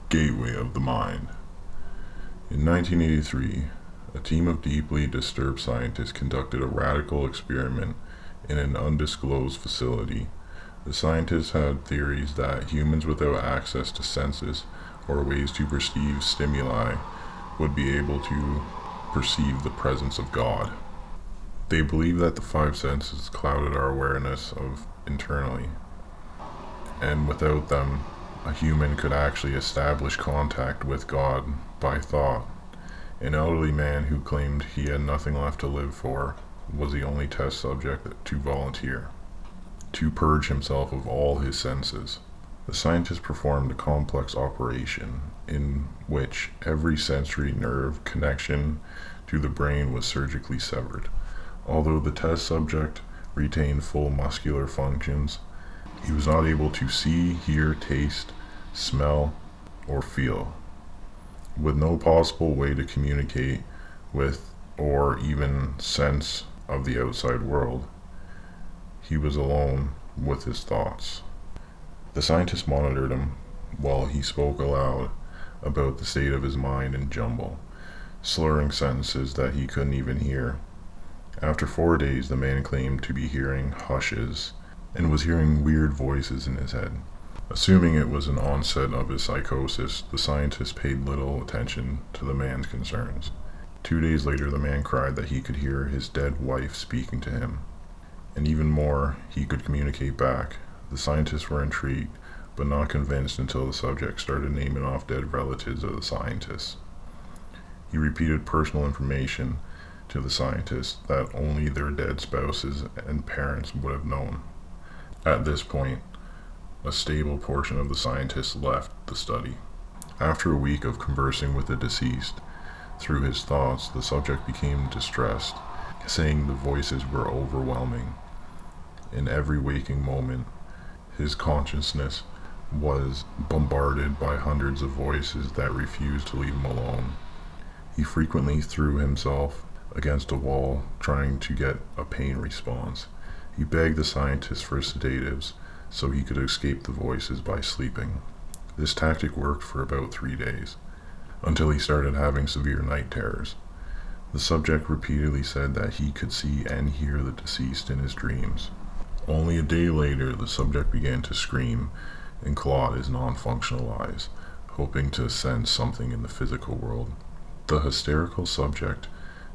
gateway of the mind. In 1983, a team of deeply disturbed scientists conducted a radical experiment in an undisclosed facility. The scientists had theories that humans without access to senses or ways to perceive stimuli would be able to perceive the presence of God. They believed that the five senses clouded our awareness of internally, and without them, a human could actually establish contact with God by thought. An elderly man who claimed he had nothing left to live for was the only test subject to volunteer to purge himself of all his senses. The scientists performed a complex operation in which every sensory nerve connection to the brain was surgically severed. Although the test subject retained full muscular functions, he was not able to see, hear, taste, smell, or feel. With no possible way to communicate with or even sense of the outside world, he was alone with his thoughts. The scientists monitored him while he spoke aloud about the state of his mind in jumble, slurring sentences that he couldn't even hear. After 4 days, the man claimed to be hearing hushes and was hearing weird voices in his head. Assuming it was an onset of his psychosis, the scientists paid little attention to the man's concerns. 2 days later, the man cried that he could hear his dead wife speaking to him, and even more, he could communicate back. The scientists were intrigued, but not convinced until the subject started naming off dead relatives of the scientists. He repeated personal information to the scientists that only their dead spouses and parents would have known. At this point, a stable portion of the scientists left the study. After a week of conversing with the deceased, through his thoughts, the subject became distressed, saying the voices were overwhelming. In every waking moment, his consciousness was bombarded by hundreds of voices that refused to leave him alone. He frequently threw himself against a wall, trying to get a pain response. He begged the scientists for sedatives so he could escape the voices by sleeping. This tactic worked for about 3 days, until he started having severe night terrors. The subject repeatedly said that he could see and hear the deceased in his dreams. Only a day later, the subject began to scream and claw at his non-functional eyes, hoping to sense something in the physical world. The hysterical subject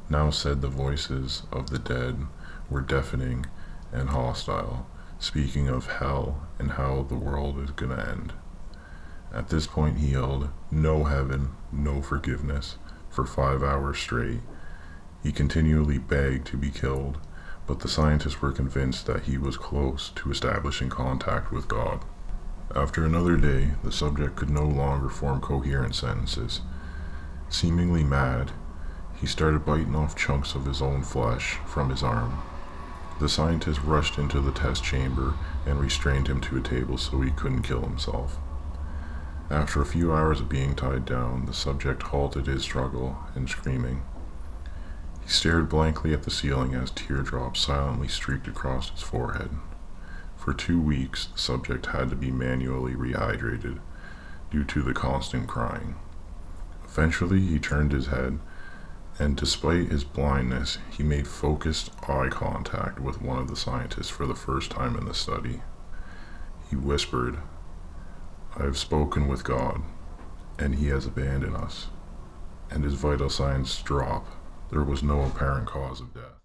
now said the voices of the dead were deafening and hostile, speaking of hell and how the world is gonna end. At this point, he yelled, "No heaven, no forgiveness," for 5 hours straight. He continually begged to be killed, but the scientists were convinced that he was close to establishing contact with God. After another day, the subject could no longer form coherent sentences. Seemingly mad, he started biting off chunks of his own flesh from his arm. The scientists rushed into the test chamber and restrained him to a table so he couldn't kill himself. After a few hours of being tied down, the subject halted his struggle and screaming. He stared blankly at the ceiling as teardrops silently streaked across his forehead. For 2 weeks, the subject had to be manually rehydrated due to the constant crying. Eventually, he turned his head, and despite his blindness, he made focused eye contact with one of the scientists for the first time in the study. He whispered, "I have spoken with God, and he has abandoned us," and his vital signs dropped. There was no apparent cause of death.